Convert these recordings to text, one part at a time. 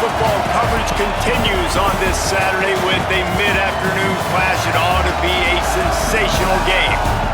football coverage continues on this Saturday with a mid-afternoon clash. It ought to be a sensational game.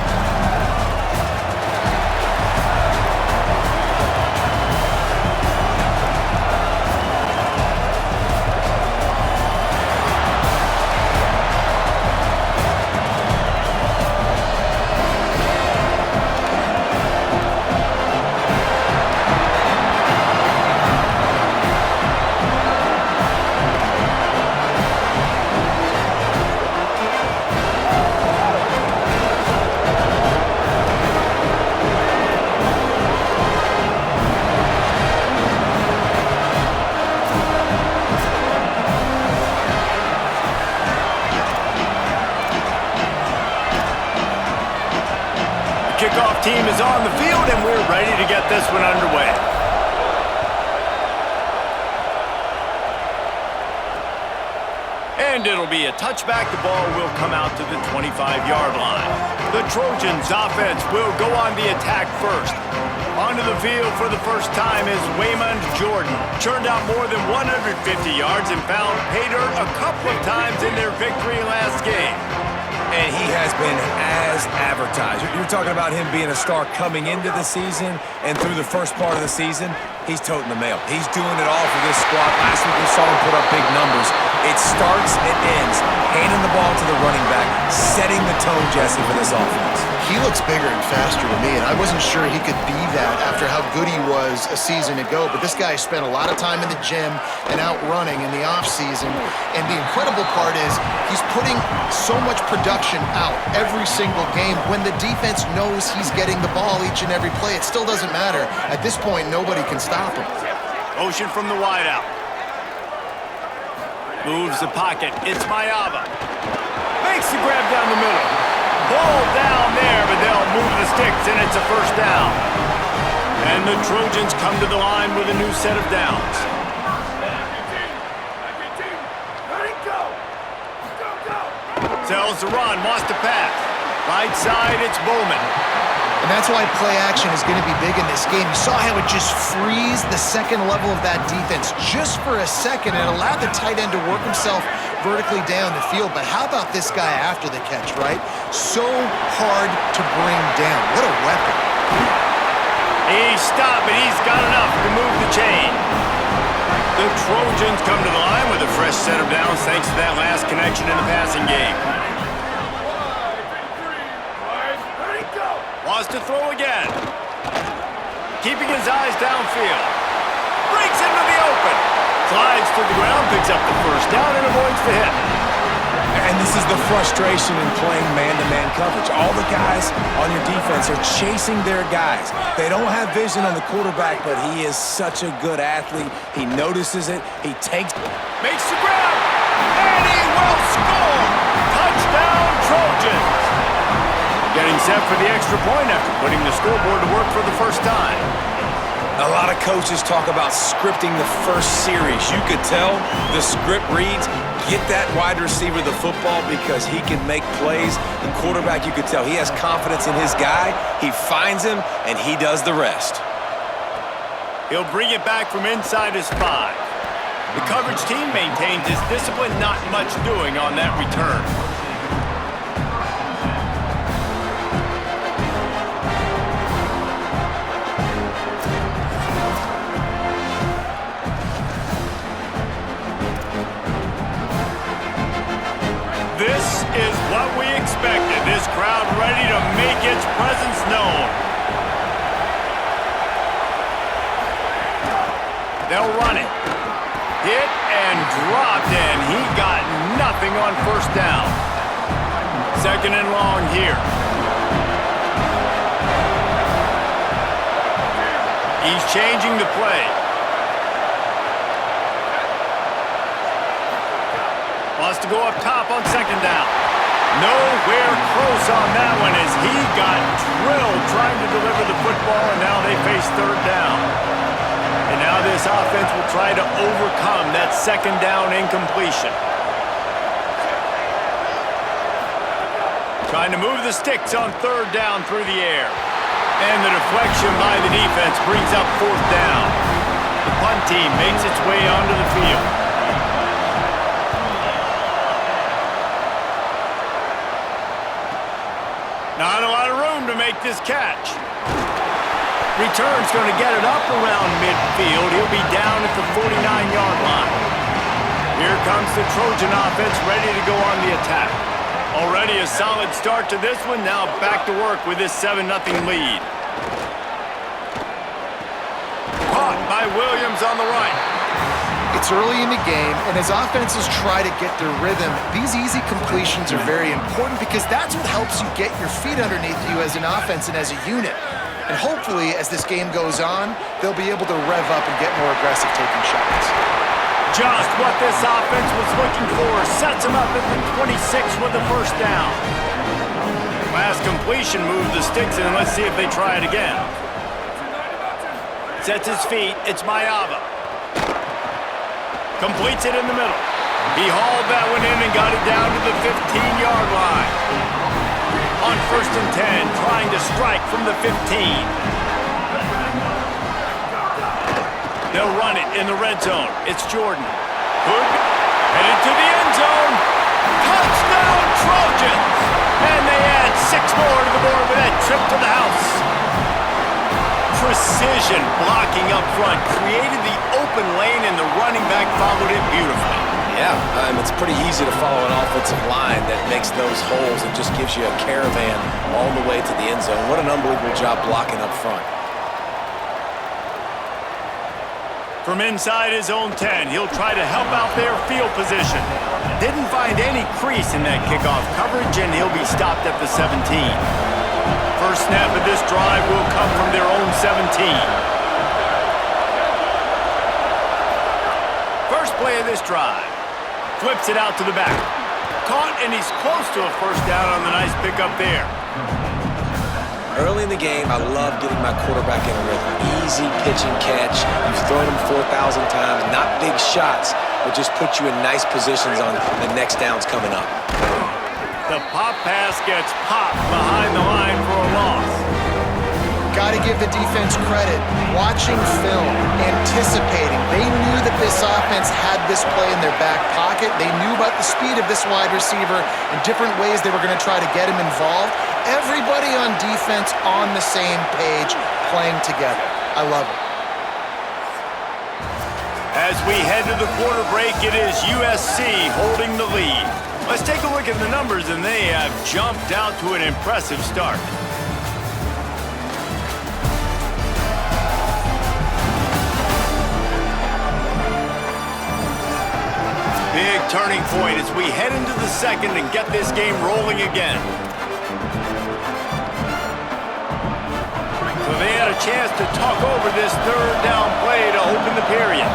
Kickoff team is on the field, and we're ready to get this one underway. And it'll be a touchback. The ball will come out to the 25-yard line. The Trojans offense will go on the attack first. Onto the field for the first time is Waymond Jordan. Churned out more than 150 yards and found pay dirt a couple of times in their victory last game. And he has been as advertised. You're talking about him being a star coming into the season, and through the first part of the season, he's toting the mail. He's doing it all for this squad. Last week we saw him put up big numbers. It starts and ends handing the ball to the running back, setting the tone, Jesse, for this offense. He looks bigger and faster to me, and I wasn't sure he could be that after how good he was a season ago. But this guy spent a lot of time in the gym and out running in the offseason. And the incredible part is he's putting so much production out every single game. When the defense knows he's getting the ball each and every play, it still doesn't matter. At this point, nobody can stop him. Motion from the wideout. Moves the pocket. It's Mayava. Makes the grab down the middle. Ball down there, but they'll move the sticks, and it's a first down. And the Trojans come to the line with a new set of downs. Tells the run, wants to pass. Right side, it's Bowman. And that's why play action is going to be big in this game. You saw how it just frees the second level of that defense just for a second and allowed the tight end to work himself vertically down the field. But how about this guy after the catch, right? So hard to bring down. What a weapon. He stopped, but he's got enough to move the chain. The Trojans come to the line with a fresh set of downs thanks to that last connection in the passing game. Wants to throw again. Keeping his eyes downfield. Breaks into the open. Slides to the ground, picks up the first down, and avoids the hit. And this is the frustration in playing man-to-man coverage. All the guys on your defense are chasing their guys. They don't have vision on the quarterback, but he is such a good athlete. He notices it. He takes... Makes the grab. And he will score. Touchdown, Trojans. Getting set for the extra point after putting the scoreboard to work for the first time. A lot of coaches talk about scripting the first series. You could tell the script reads, get that wide receiver the football because he can make plays. The quarterback, you could tell he has confidence in his guy. He finds him, and he does the rest. He'll bring it back from inside his 5. The coverage team maintains his discipline, not much doing on that return. This is what we expected. This crowd ready to make its presence known. They'll run it. Hit and dropped, and he got nothing on first down. Second and long here. He's changing the play. Wants to go up top on second down. Nowhere close on that one as he got drilled trying to deliver the football, and now they face third down. And now this offense will try to overcome that second down incompletion. Trying to move the sticks on third down through the air. And the deflection by the defense brings up fourth down. The punt team makes its way onto the field. this catch. Return's going to get it up around midfield. He'll be down at the 49-yard line. Here comes the Trojan offense ready to go on the attack. Already a solid start to this one. Now back to work with this 7-0 lead. Caught by Williams on the right. It's early in the game, and as offenses try to get their rhythm, these easy completions are very important because that's what helps you get your feet underneath you as an offense and as a unit. And hopefully, as this game goes on, they'll be able to rev up and get more aggressive taking shots. Just what this offense was looking for. Sets him up at the 26 with the first down. Last completion moved the sticks in. Let's see if they try it again. Sets his feet. It's Mayava. Completes it in the middle. He hauled that one in and got it down to the 15-yard line. On 1st and 10, trying to strike from the 15. They'll run it in the red zone. It's Jordan. Good. Headed to the end zone. Touchdown, Trojans! And they add 6 more to the board with that trip to the house. Precision blocking up front. Created the open lane, and the running back followed it beautifully. Yeah, it's pretty easy to follow an offensive line that makes those holes and just gives you a caravan all the way to the end zone. What an unbelievable job blocking up front. From inside his own 10, he'll try to help out their field position. Didn't find any crease in that kickoff coverage, and he'll be stopped at the 17. First snap of this drive will come from their own 17. First play of this drive. Flips it out to the back. Caught, and he's close to a first down on the nice pickup there. Early in the game, I love getting my quarterback in a rhythm. Easy pitch and catch. You've thrown him 4,000 times. Not big shots, but just put you in nice positions on the next downs coming up. The pop pass gets popped behind the line for a loss. Got to give the defense credit. Watching film, anticipating. They knew that this offense had this play in their back pocket. They knew about the speed of this wide receiver and different ways they were going to try to get him involved. Everybody on defense on the same page, playing together. I love it. As we head to the quarter break, it is USC holding the lead. Let's take a look at the numbers, and they have jumped out to an impressive start. Big turning point as we head into the second and get this game rolling again. So they had a chance to talk over this third down play to open the period.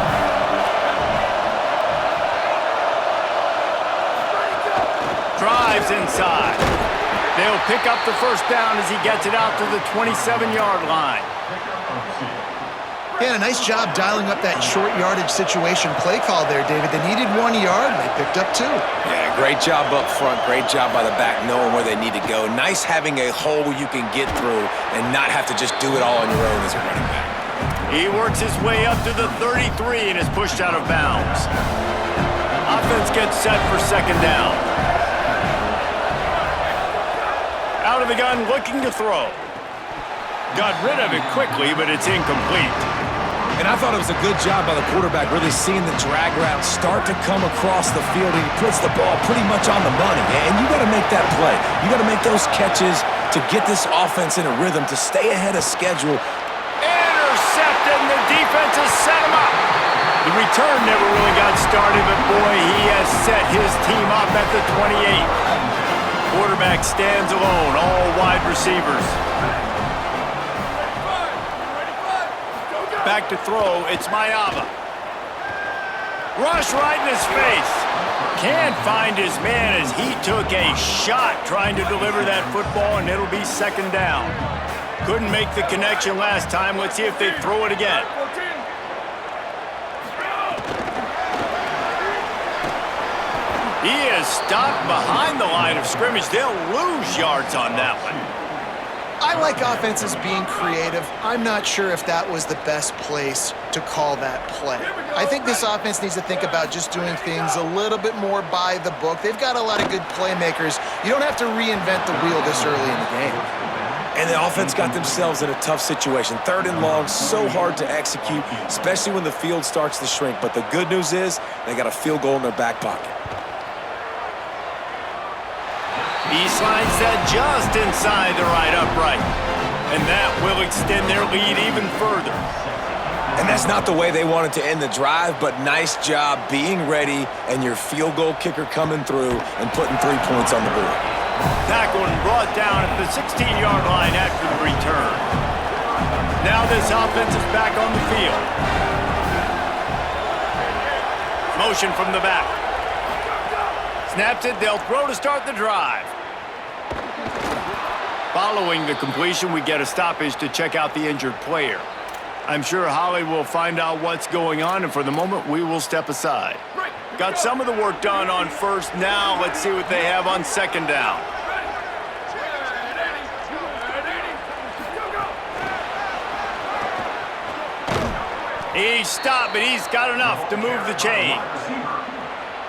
Drives inside. They'll pick up the first down as he gets it out to the 27-yard line. He had a nice job dialing up that short yardage situation play call there, David. They needed 1 yard, and they picked up 2. Yeah, great job up front. Great job by the back knowing where they need to go. Nice having a hole you can get through and not have to just do it all on your own as a running back. He works his way up to the 33 and is pushed out of bounds. Offense gets set for second down. Out of the gun, looking to throw. Got rid of it quickly, but it's incomplete. And I thought it was a good job by the quarterback, really seeing the drag route start to come across the field, and he puts the ball pretty much on the money. And you got to make that play. You got to make those catches to get this offense in a rhythm, to stay ahead of schedule. Intercepted, and the defense has set him up. The return never really got started, but boy, he has set his team up at the 28. Quarterback stands alone, all wide receivers. Back to throw, it's Mayava. Rush right in his face. Can't find his man as he took a shot trying to deliver that football, and it'll be second down. Couldn't make the connection last time. Let's see if they throw it again. He is stopped behind the line of scrimmage. They'll lose yards on that one. I like offenses being creative. I'm not sure if that was the best place to call that play. I think this offense needs to think about just doing things a little bit more by the book. They've got a lot of good playmakers. You don't have to reinvent the wheel this early in the game. And the offense got themselves in a tough situation. 3rd and long, so hard to execute, especially when the field starts to shrink. But the good news is they got a field goal in their back pocket. Eastline set just inside the right upright. And that will extend their lead even further. And that's not the way they wanted to end the drive, but nice job being ready and your field goal kicker coming through and putting 3 points on the board. Tackled and brought down at the 16-yard line after the return. Now this offense is back on the field. Motion from the back. Snaps it, they'll throw to start the drive. Following the completion, we get a stoppage to check out the injured player. I'm sure Holly will find out what's going on, and for the moment, we will step aside. Got some of the work done on first. Now let's see what they have on 2nd down. He's stopped, but he's got enough to move the chains.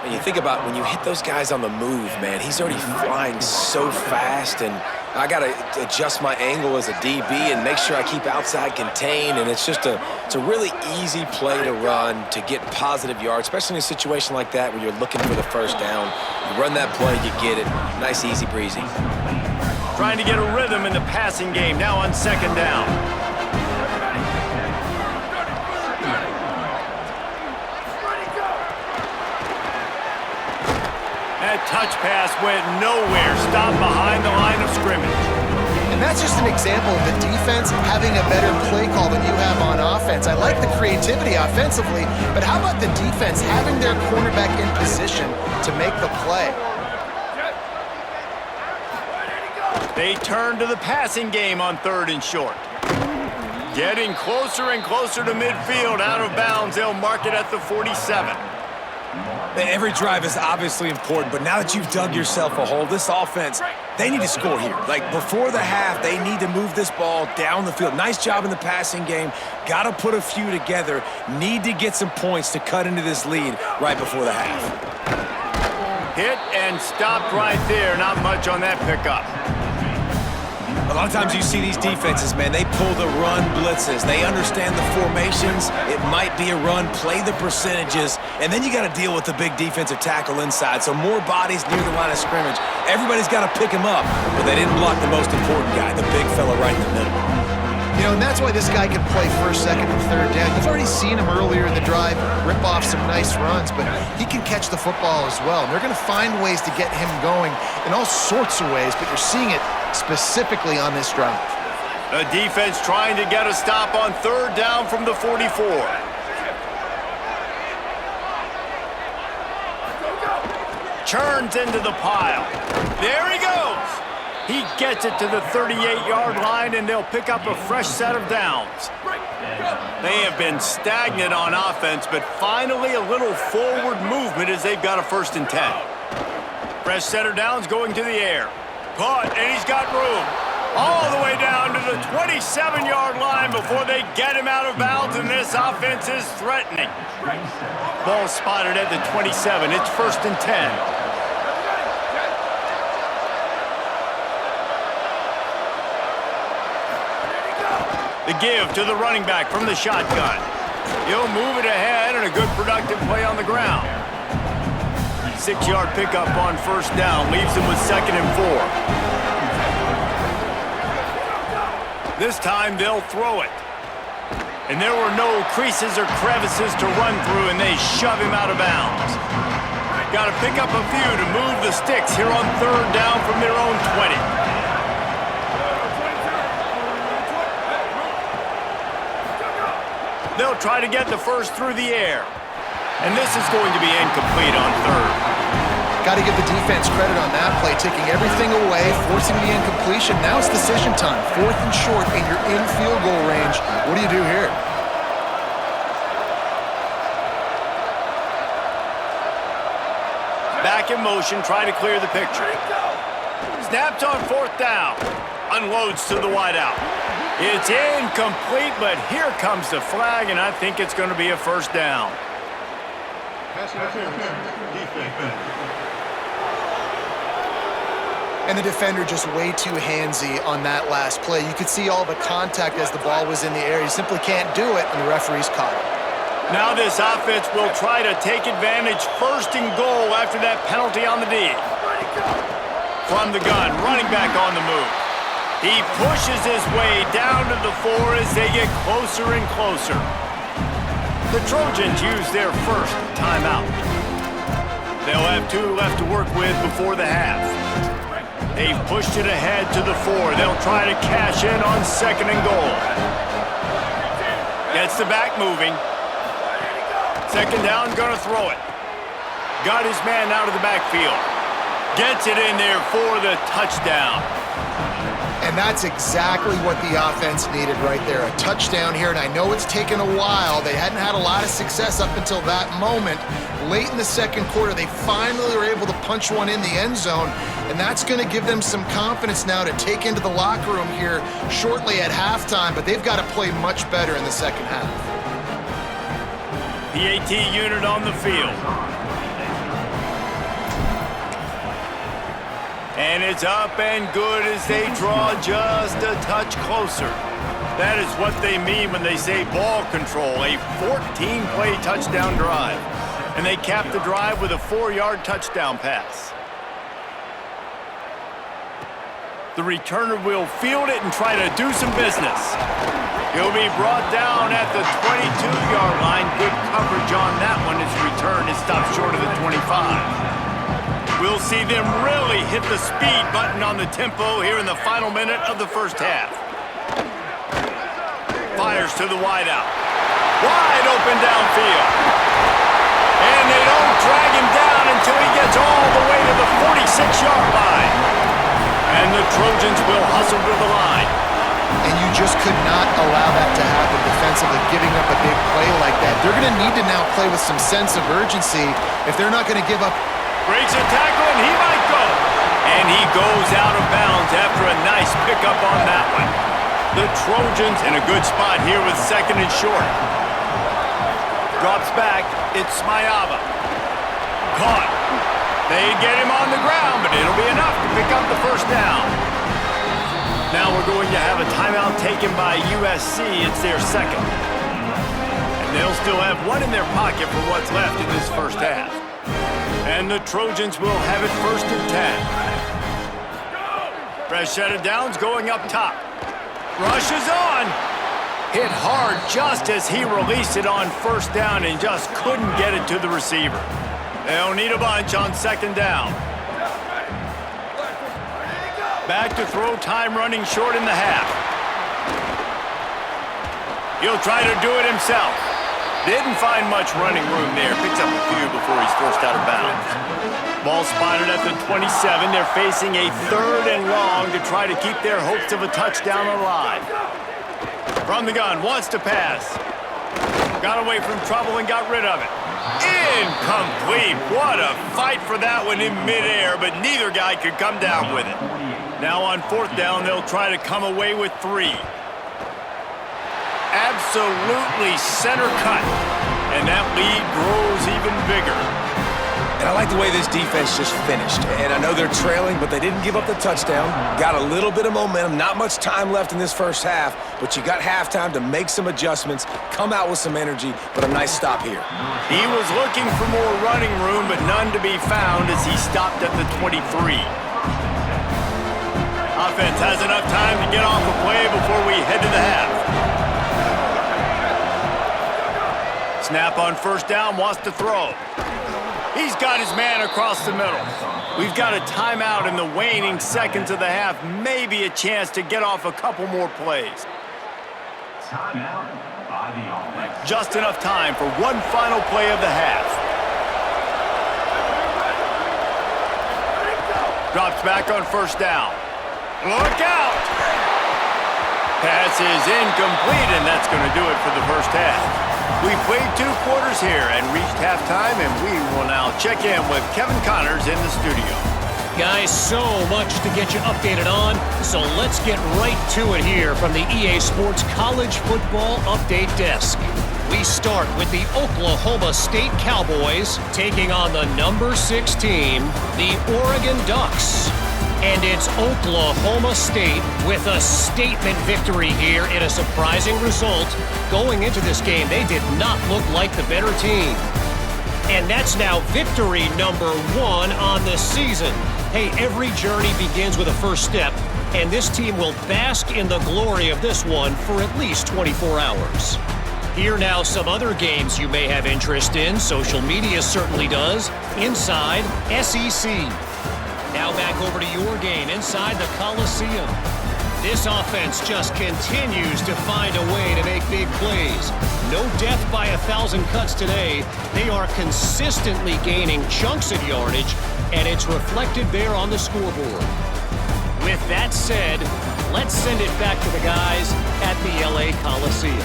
And you think about when you hit those guys on the move, man, he's already flying so fast, and I got to adjust my angle as a DB and make sure I keep outside contained, and it's a really easy play to run to get positive yards, especially in a situation like that where you're looking for the 1st down. You run that play, you get it. Nice, easy breezy. Trying to get a rhythm in the passing game, now on 2nd down. That touch pass went nowhere, stopped behind the line of scrimmage. And that's just an example of the defense having a better play call than you have on offense. I like the creativity offensively, but how about the defense having their cornerback in position to make the play? They turn to the passing game on 3rd and short. Getting closer and closer to midfield, out of bounds. They'll mark it at the 47. Every drive is obviously important, but now that you've dug yourself a hole, this offense, they need to score here. Like, before the half, they need to move this ball down the field. Nice job in the passing game. Got to put a few together. Need to get some points to cut into this lead right before the half. Hit and stopped right there. Not much on that pickup. A lot of times you see these defenses, man, they pull the run blitzes. They understand the formations. It might be a run, play the percentages, and then you got to deal with the big defensive tackle inside. So more bodies near the line of scrimmage. Everybody's got to pick him up, but they didn't block the most important guy, the big fella right in the middle. You know, and that's why this guy can play 1st, 2nd, and 3rd down. You've already seen him earlier in the drive rip off some nice runs, but he can catch the football as well. And they're going to find ways to get him going in all sorts of ways, but you're seeing it specifically on this drive. The defense trying to get a stop on 3rd down from the 44. Churns into the pile. There he goes. He gets it to the 38-yard line, and they'll pick up a fresh set of downs. They have been stagnant on offense, but finally a little forward movement as they've got a 1st and 10. Fresh set of downs going to the air. Caught, and he's got room. All the way down to the 27-yard line before they get him out of bounds, and this offense is threatening. Ball spotted at the 27. It's 1st and 10. The give to the running back from the shotgun. He'll move it ahead, and a good productive play on the ground. 6-yard pickup on 1st down leaves him with 2nd and 4. This time they'll throw it. And there were no creases or crevices to run through, and they shove him out of bounds. Got to pick up a few to move the sticks here on 3rd down from their own 20. They'll try to get the 1st through the air. And this is going to be incomplete on 3rd. Got to give the defense credit on that play, taking everything away, forcing the incompletion. Now it's decision time. 4th and short, and you're in field goal range. What do you do here? Back in motion, try to clear the picture. Snapped on 4th down. Unloads to the wideout. It's incomplete, but here comes the flag, and I think it's going to be a 1st down. and the defender just way too handsy on that last play. You could see all the contact as the ball was in the air. He simply can't do it, and the referee's caught it. Now this offense will try to take advantage, first and goal after that penalty on the D. From the gun, running back on the move. He pushes his way down to the 4 as they get closer and closer. The Trojans use their first timeout. They'll have 2 left to work with before the half. They've pushed it ahead to the 4. They'll try to cash in on second and goal. Gets the back moving. Second down, gonna throw it. Got his man out of the backfield. Gets it in there for the touchdown. And that's exactly what the offense needed right there, a touchdown here. And I know it's taken a while. They hadn't had a lot of success up until that moment. Late in the second quarter, they finally were able to punch one in the end zone, and that's going to give them some confidence now to take into the locker room here shortly at halftime, but they've got to play much better in the second half. PAT unit on the field. And it's up and good as they draw just a touch closer. That is what they mean when they say ball control, a 14-play touchdown drive. And they cap the drive with a 4-yard touchdown pass. The returner will field it and try to do some business. He'll be brought down at the 22-yard line. Good coverage on that one. His return is stopped short of the 25. We'll see them really hit the speed button on the tempo here in the final minute of the first half. Fires to the wideout. Wide open downfield. And they don't drag him down until he gets all the way to the 46-yard line. And the Trojans will hustle to the line. And you just could not allow that to happen defensively, giving up a big play like that. They're going to need to now play with some sense of urgency if they're not going to give up. Breaks a tackle, and he might go. And he goes out of bounds after a nice pickup on that one. The Trojans in a good spot here with second and short. Drops back. It's Smayava. Caught. They get him on the ground, but it'll be enough to pick up the first down. Now we're going to have a timeout taken by USC. It's their second. And they'll still have one in their pocket for what's left in this first half. And the Trojans will have it first and 10. Fresh set of downs going up top. Rush is on. Hit hard just as he released it on first down and just couldn't get it to the receiver. They'll need a bunch on second down. Back to throw, time running short in the half. He'll try to do it himself. Didn't find much running room there. Picks up a few before he's forced out of bounds. Ball spotted at the 27. They're facing a third and long to try to keep their hopes of a touchdown alive. From the gun, wants to pass. Got away from trouble and got rid of it. Incomplete. What a fight for that one in midair, but neither guy could come down with it. Now on fourth down, they'll try to come away with 3. Absolutely center cut. And that lead grows even bigger. And I like the way this defense just finished. And I know they're trailing, but they didn't give up the touchdown. Got a little bit of momentum. Not much time left in this first half, but you got halftime to make some adjustments, come out with some energy, but a nice stop here. He was looking for more running room, but none to be found as he stopped at the 23. Offense has enough time to get off a play before we head to the half. Snap on first down, wants to throw. He's got his man across the middle. We've got a timeout in the waning seconds of the half. Maybe a chance to get off a couple more plays. Just enough time for one final play of the half. Drops back on first down. Look out! Pass is incomplete, and that's going to do it for the first half. We played 2 quarters here and reached halftime, and we will now check in with Kevin Connors in the studio. Guys, so much to get you updated on, so let's get right to it here from the EA Sports College Football Update Desk. We start with the Oklahoma State Cowboys taking on the number 6 team, the Oregon Ducks. And it's Oklahoma State with a statement victory here in a surprising result. Going into this game, they did not look like the better team. And that's now victory number 1 on the season. Hey, every journey begins with a first step, and this team will bask in the glory of this one for at least 24 hours. Here now some other games you may have interest in. Social media certainly does. Inside SEC. Now back over to your game inside the Coliseum. This offense just continues to find a way to make big plays. No death by 1,000 cuts today. They are consistently gaining chunks of yardage, and it's reflected there on the scoreboard. With that said, let's send it back to the guys at the LA Coliseum.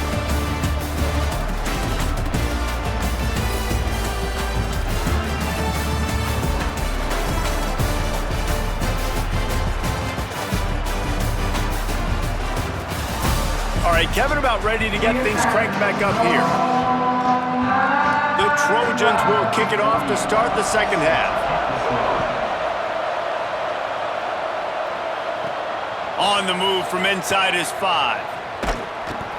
All right, Kevin, about ready to get things cranked back up here. The Trojans will kick it off to start the second half. On the move from inside is 5.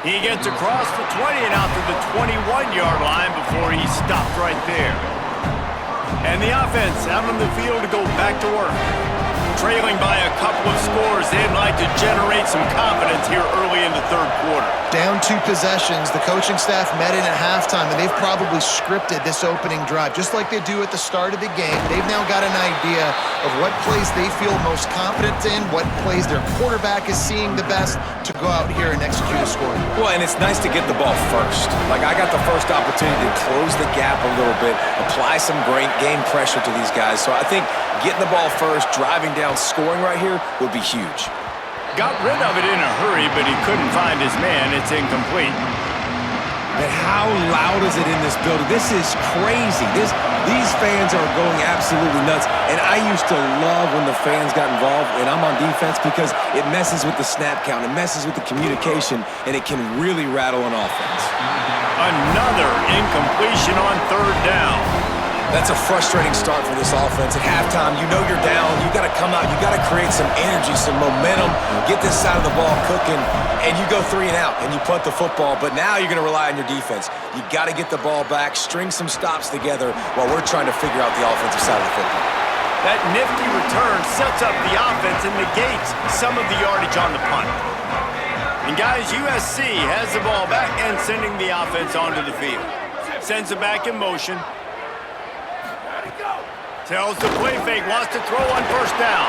He gets across the 20 and out to the 21-yard line before he stopped right there. And the offense out on the field to go back to work. Trailing by a couple of scores, they'd like to generate some confidence here early in the third quarter. Down 2 possessions, the coaching staff met in at halftime, and they've probably scripted this opening drive, just like they do at the start of the game. They've now got an idea of what plays they feel most confident in, what plays their quarterback is seeing the best to go out here and execute a score. Well, and it's nice to get the ball first. Like, I got the first opportunity to close the gap a little bit, apply some great game pressure to these guys. So I think getting the ball first, driving down, scoring right here would be huge. Got rid of it in a hurry, but he couldn't find his man. It's incomplete. And how loud is it in this building? This is crazy. These fans are going absolutely nuts. And I used to love when the fans got involved, and I'm on defense, because it messes with the snap count, it messes with the communication, and it can really rattle an offense. Another incompletion on third down. That's a frustrating start for this offense. At halftime, you know you're down. You got to come out. You got to create some energy, some momentum, get this side of the ball cooking, and you go 3 and out, and you punt the football. But now you're going to rely on your defense. You got to get the ball back, string some stops together while we're trying to figure out the offensive side of the football. That nifty return sets up the offense and negates some of the yardage on the punt. And guys, USC has the ball back and sending the offense onto the field. Sends it back in motion. Tells the play fake, wants to throw on first down.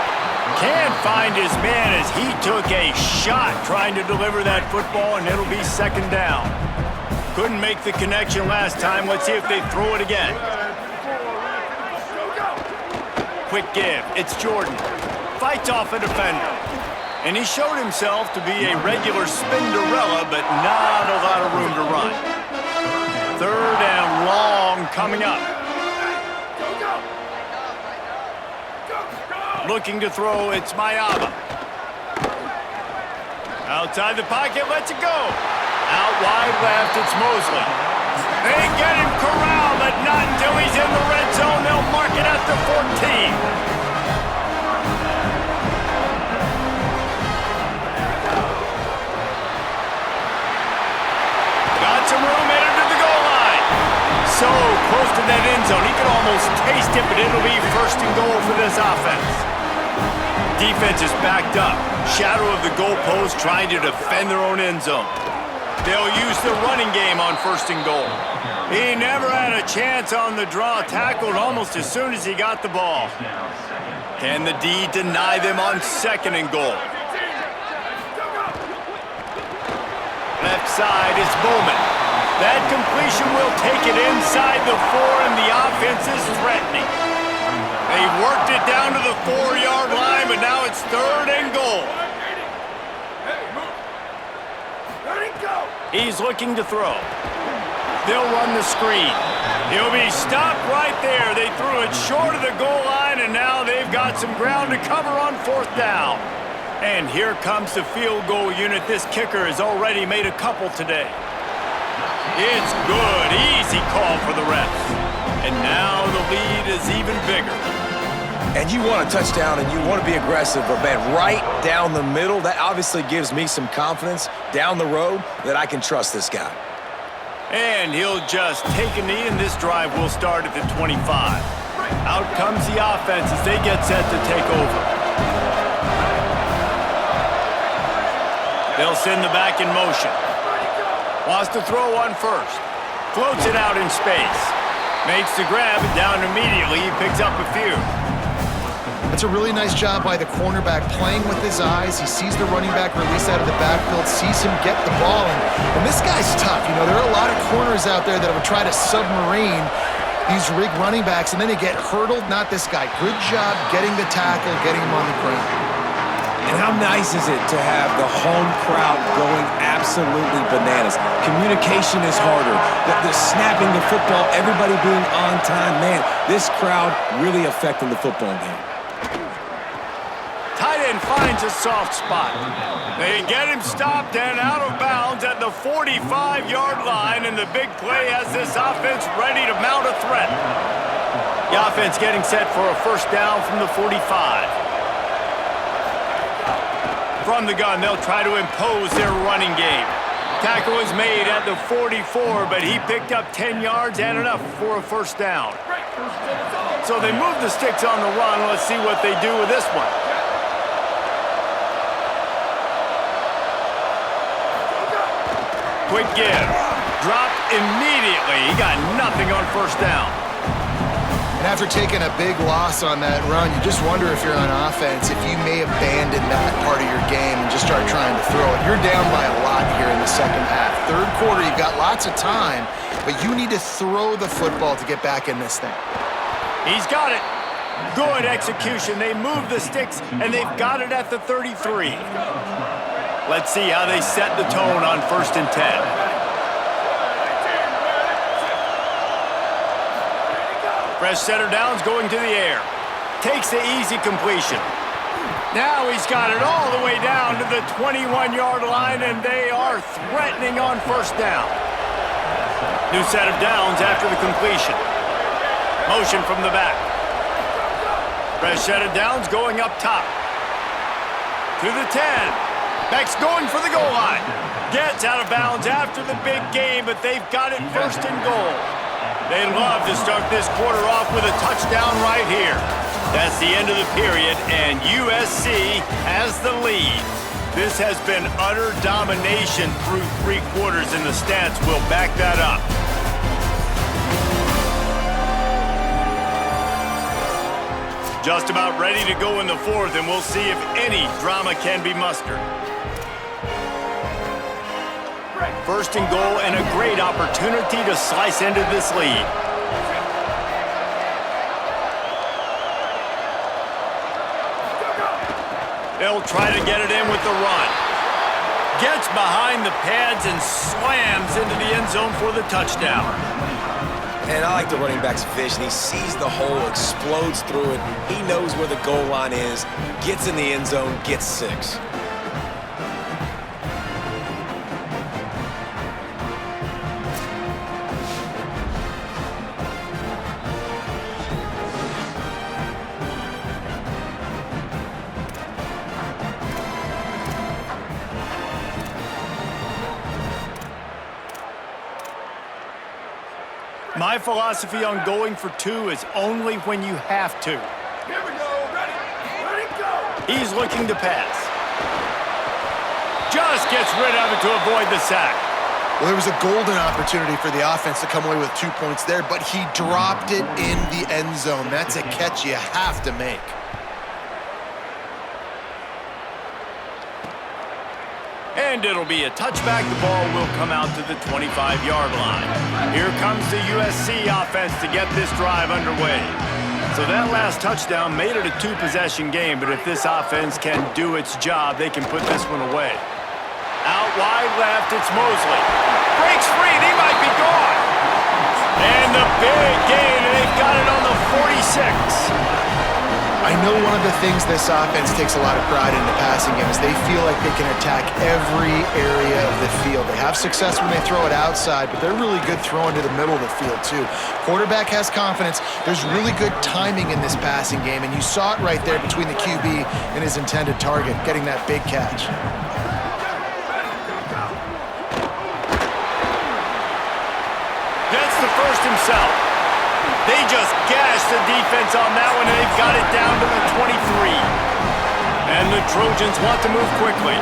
Can't find his man as he took a shot trying to deliver that football, and it'll be second down. Couldn't make the connection last time. Let's see if they throw it again. Quick give. It's Jordan. Fights off a defender. And he showed himself to be a regular Spinderella, but not a lot of room to run. Third and long coming up. Looking to throw, it's Mayaba. Outside the pocket, lets it go. Out wide left, it's Mosley. They get him corralled, but not until he's in the red zone. They'll mark it at the 14. Got some room, headed to the goal line. So close to that end zone, he could almost taste it, but it'll be first and goal for this offense. Defense is backed up. Shadow of the goalpost trying to defend their own end zone. They'll use the running game on first and goal. He never had a chance on the draw. Tackled almost as soon as he got the ball. Can the D deny them on second and goal? Left side is Bowman. That completion will take it inside the 4, and the offense is threatening. They worked it down to the 4-yard line, but now it's third and goal. He's looking to throw. They'll run the screen. He'll be stopped right there. They threw it short of the goal line, and now they've got some ground to cover on fourth down. And here comes the field goal unit. This kicker has already made a couple today. It's good. Easy call for the refs. And now the lead is even bigger. And you want a touchdown and you want to be aggressive, but man, right down the middle, that obviously gives me some confidence down the road that I can trust this guy. And he'll just take a knee, and this drive will start at the 25. Out comes the offense as they get set to take over. They'll send the back in motion. Wants to throw one first. Floats it out in space. Makes the grab, and down immediately. He picks up a few. That's a really nice job by the cornerback playing with his eyes. He sees the running back release out of the backfield, sees him get the ball, and this guy's tough. You know, there are a lot of corners out there that would try to submarine these rig running backs, and then they get hurdled. Not this guy. Good job getting the tackle, getting him on the ground. And how nice is it to have the home crowd going absolutely bananas? Communication is harder. The snapping the football, everybody being on time. Man, this crowd really affecting the football game. Tight end finds a soft spot. They get him stopped and out of bounds at the 45-yard line, and the big play has this offense ready to mount a threat. The offense getting set for a first down from the 45. From the gun, they'll try to impose their running game. Tackle is made at the 44, but he picked up 10 yards and enough for a first down. So they move the sticks on the run. Let's see what they do with this one. Quick give. Dropped immediately. He got nothing on first down. And after taking a big loss on that run, you just wonder if you're on offense, if you may abandon that part of your game and just start trying to throw it. You're down by a lot here in the second half. Third quarter, you've got lots of time, but you need to throw the football to get back in this thing. He's got it. Good execution. They move the sticks, and they've got it at the 33. Let's see how they set the tone on 1st and 10. Fresh setter downs going to the air. Takes the easy completion. Now he's got it all the way down to the 21-yard line, and they are threatening on first down. New set of downs after the completion. Motion from the back. Fresh set of downs going up top. To the 10. Beck's going for the goal line. Gets out of bounds after the big game, but they've got it 1st and goal. They love to start this quarter off with a touchdown right here. That's the end of the period, and USC has the lead. This has been utter domination through 3 quarters, and the stats will back that up. Just about ready to go in the 4th, and we'll see if any drama can be mustered. 1st and goal, and a great opportunity to slice into this lead. They'll try to get it in with the run. Gets behind the pads and slams into the end zone for the touchdown. And I like the running back's vision. He sees the hole, explodes through it. He knows where the goal line is, gets in the end zone, gets 6. My philosophy on going for 2 is only when you have to. Here we go. Ready, go. He's looking to pass. Just gets rid of it to avoid the sack. Well, there was a golden opportunity for the offense to come away with 2 points there, but he dropped it in the end zone. That's a catch you have to make. And it'll be a touchback. The ball will come out to the 25-yard line. Here comes the USC offense to get this drive underway. So that last touchdown made it a 2-possession game, but if this offense can do its job, they can put this one away. Out wide left, it's Mosley. Breaks free, and he might be gone. And the big gain, and they've got it on the 46. I know one of the things this offense takes a lot of pride in the passing game is they feel like they can attack every area of the field. They have success when they throw it outside, but they're really good throwing to the middle of the field too. Quarterback has confidence. There's really good timing in this passing game, and you saw it right there between the QB and his intended target, getting that big catch. Gets the first himself. They just gashed the defense on that one, and they've got it down to the 23. And the Trojans want to move quickly.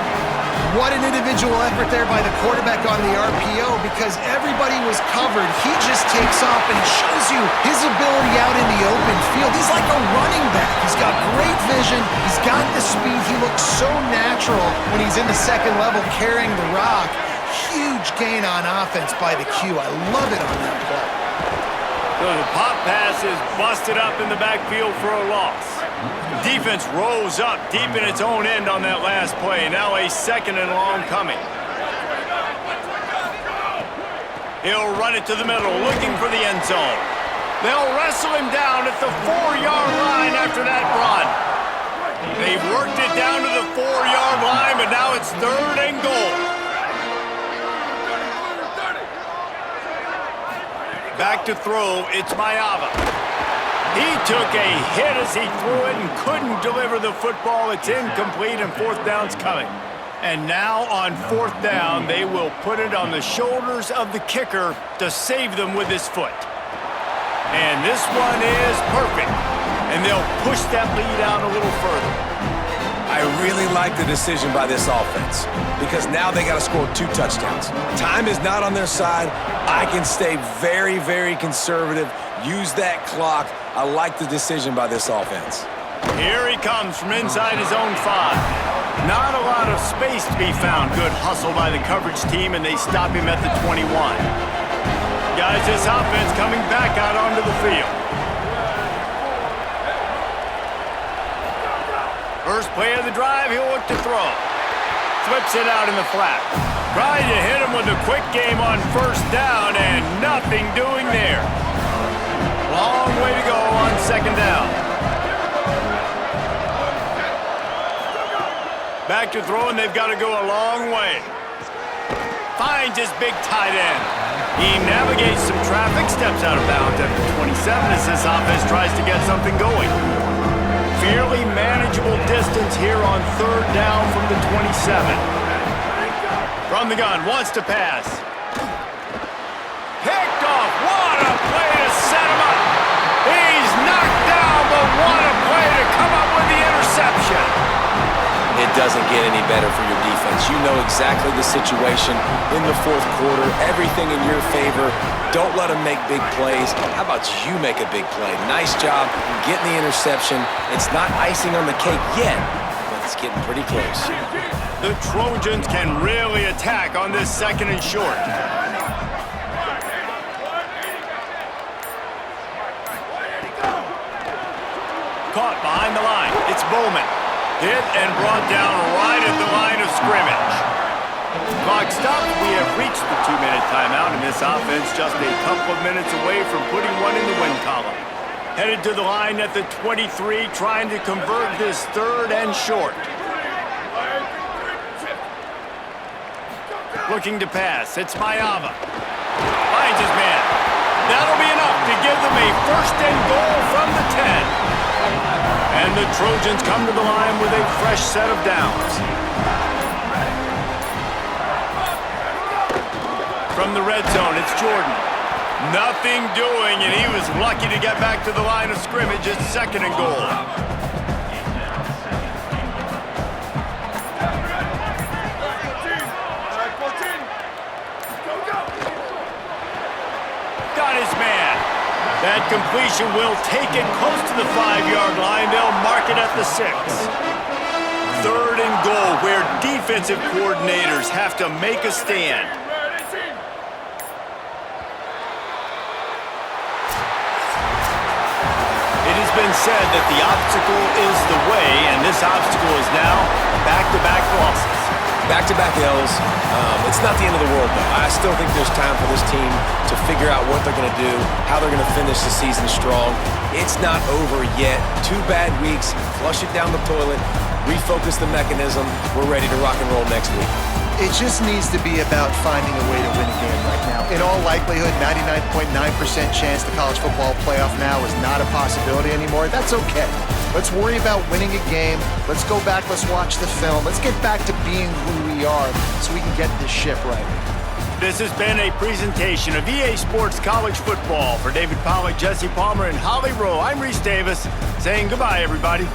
What an individual effort there by the quarterback on the RPO, because everybody was covered. He just takes off, and it shows you his ability out in the open field. He's like a running back. He's got great vision. He's got the speed. He looks so natural when he's in the second level carrying the rock. Huge gain on offense by the Q. I love it on that play. So the pop pass is busted up in the backfield for a loss. Defense rose up deep in its own end on that last play. Now a second and long coming. He'll run it to the middle, looking for the end zone. They'll wrestle him down at the 4-yard line after that run. They've worked it down to the 4-yard line, but now it's 3rd and goal. Back to throw, it's Mayava. He took a hit as he threw it and couldn't deliver the football. It's incomplete, and 4th down's coming. And now on 4th down, they will put it on the shoulders of the kicker to save them with his foot. And this one is perfect. And they'll push that lead out a little further. I really like the decision by this offense because now they got to score 2 touchdowns. Time is not on their side. I can stay very, very conservative, use that clock. I like the decision by this offense. Here he comes from inside his own 5. Not a lot of space to be found. Good hustle by the coverage team, and they stop him at the 21. Guys, this offense coming back out onto the field. First play of the drive, he'll look to throw. Flips it out in the flat. Tried to hit him with a quick game on 1st down, and nothing doing there. Long way to go on 2nd down. Back to throw, and they've got to go a long way. Finds his big tight end. He navigates some traffic, steps out of bounds at the 27 as this offense tries to get something going. Fairly manageable distance here on 3rd down from the 27. From the gun, wants to pass. Picked off. What a play to set him up. He's knocked down, but what a play to come up with the interception. It doesn't get any better for your defense. You know exactly the situation in the 4th quarter. Everything in your favor. Don't let them make big plays. How about you make a big play? Nice job getting the interception. It's not icing on the cake yet, but it's getting pretty close. The Trojans can really attack on this 2nd and short. Caught behind the line. It's Bowman. Hit and brought down right at the line of scrimmage. Clock stopped. We have reached the 2-minute timeout, and this offense just a couple of minutes away from putting one in the win column. Headed to the line at the 23, trying to convert this 3rd and short. Looking to pass. It's Mayava. Finds his man. That'll be enough to give them a 1st and goal from the 10. And the Trojans come to the line with a fresh set of downs. From the red zone, it's Jordan. Nothing doing, and he was lucky to get back to the line of scrimmage at 2nd and goal. Got his man. That completion will take it close to the 5-yard line. They'll mark it at the 6. 3rd and goal, where defensive coordinators have to make a stand. It has been said that the obstacle is the way, and this obstacle is now back-to-back losses. Back-to-back L's. It's not the end of the world, though. I still think there's time for this team to figure out what they're going to do, how they're going to finish the season strong. It's not over yet. 2 bad weeks. Flush it down the toilet. Refocus the mechanism. We're ready to rock and roll next week. It just needs to be about finding a way to win a game right now. In all likelihood, 99.9% chance the college football playoff now is not a possibility anymore. That's okay. Let's worry about winning a game. Let's go back. Let's watch the film. Let's get back to being who we are so we can get this ship right. This has been a presentation of EA Sports College Football. For David Pollack, Jesse Palmer, and Holly Rowe, I'm Reese Davis saying goodbye, everybody.